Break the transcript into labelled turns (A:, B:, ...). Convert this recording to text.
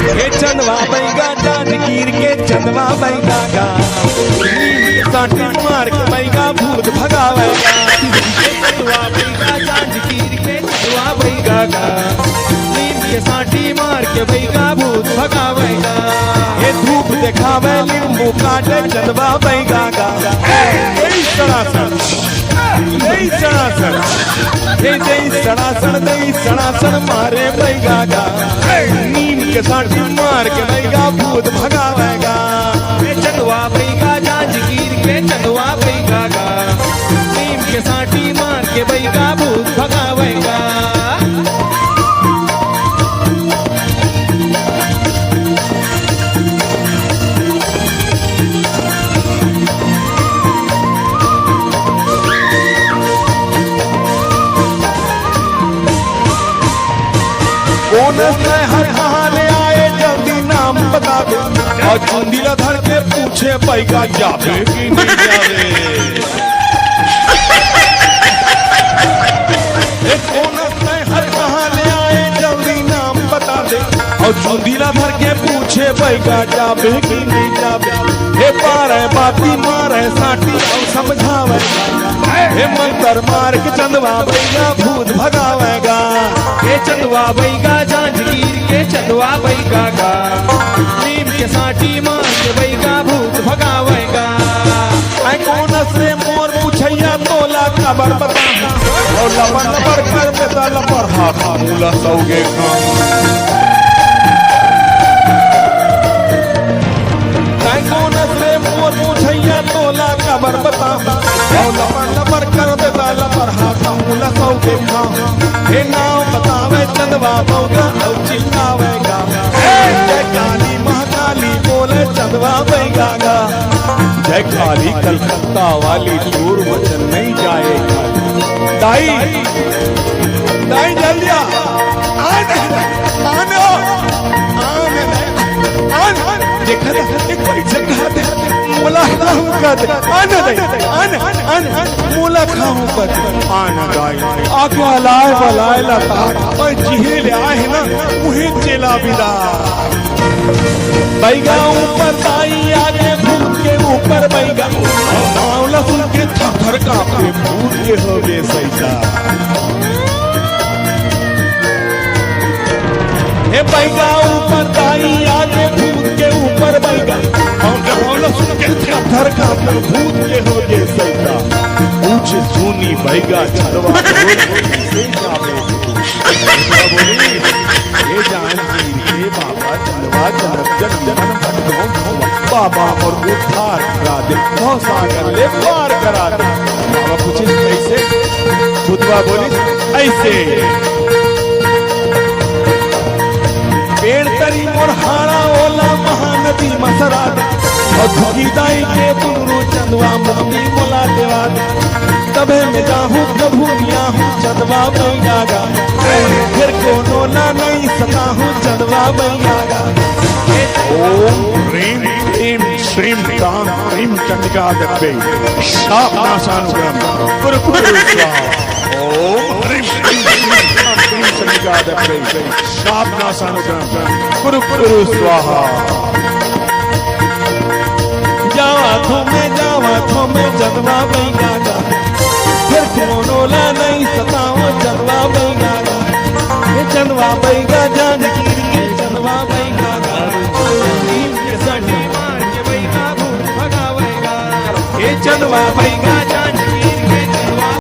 A: ये चंदवा बैगा जांजगीर के चंदवा बैगा गा सांटी मार के बैगा भूत भगावेगा। चंदवा बैगा जांजगीर के चंदवा बैगा गा नीम के सांटी मार के बैगा भूत भगावेगा। ये धूप दिखावे नींबू काटे चंदवा बैगा गा यही सड़ासड़ यही सड़ासड़ ये जय सड़ासड़ दई सड़ासड़ मारे बैगा गा नीम के सांटी मार के बैगा भूत भगावेगा। चंदवा बैगा जांजगीर के चंदवा बैगा गा नीम के सांटी मार के बैगा भूत भगावेगा। कौन हर कहाँ ले आए जल्दी नाम बता दे और चुंदीला धर के पूछे बैगा जावे कि नहीं जावे। कौन हर कहाँ ले आए जल्दी नाम बता दे और चुंदीला धर के पूछे बैगा जावे कि नहीं जावे। हे पारे बाती मारे साटी और समझावे हे मंत्र मार के चंदवा बैगा भूत भगावेगा। ये चंदवा बैगा जांजगीर के चंदवा बैगा गा नीम के सांटी मार के बैगा भूत भगावेगा। कौन से मोर पूछैया तोला खबर बता और लबर लबर कर बेटा लबर हाथ मूला सौगे कौन से मोर पूछैया तोला खबर बता और लबर लबर कर बेटा लबर हाथ मूला सौगे हे नाम बतावे चंदवा बैगा और चिल्लावेगा। जय काली महाकाली बोले चंदवा बैगा गा जय काली कलकत्ता वाली दूर वचन नहीं जाएगा। दाई दाई जल्दी देखा कोई जगह दे मोला खाऊं कर आने दे मोला खाऊं कर आना दाई आगे लाए बलाए लता और जिहेल आए ना मुहे चेला बिदा बैगा ऊपर दाई आगे भूत के ऊपर बैगा मावला सुन के थर कांपे भूत के हो गए सैसा। हे बैगा ऊपर दाई आगे भूत के ऊपर बैगा मावला सुन के थर कांपे भूत के हो गए सैसा। ऊंची सुनी बैगा चलवा से जावे बोली हे जानकी हे बाबा चलवा जनक जन जनम भटको बाबा और उद्धार करा दे भव सागर ले पार करा दे। बाबा पूछे कैसे खुदवा बोली ऐसे पेड़ तरी मोरहाड़ा ओला महानदी मसरा दे और धुकी दाई के पुनरू चंदवा मुक्ति मोला देवा दे तबे में जाहूँ प्रभु मिया हूँ चंदवा बैगा गा फिर को नोना नहीं सता हूँ चंदवा बैगा गा। ओम ह्रीम क्लीम श्रीम ताम ह्रीम चंडिका दब्बे शाप नाशानुग्रह कुरु कुरु स्वाहा। ओम ह्रीम क्लीम ताम ह्रीम चंडिका दब्बे शाप नाशानुग्रह कुरु कुरु स्वाहा। जावा थो में चंदवा बैगा गा फिर कोनोला नहीं सताओ चंदवा बैगा गा। ये चंदवा बैगा जांजगीर के चंदवा बैगा गा नीम के सांटी मार के बैगा भूत भगावेगा। ये चंदवा बैगा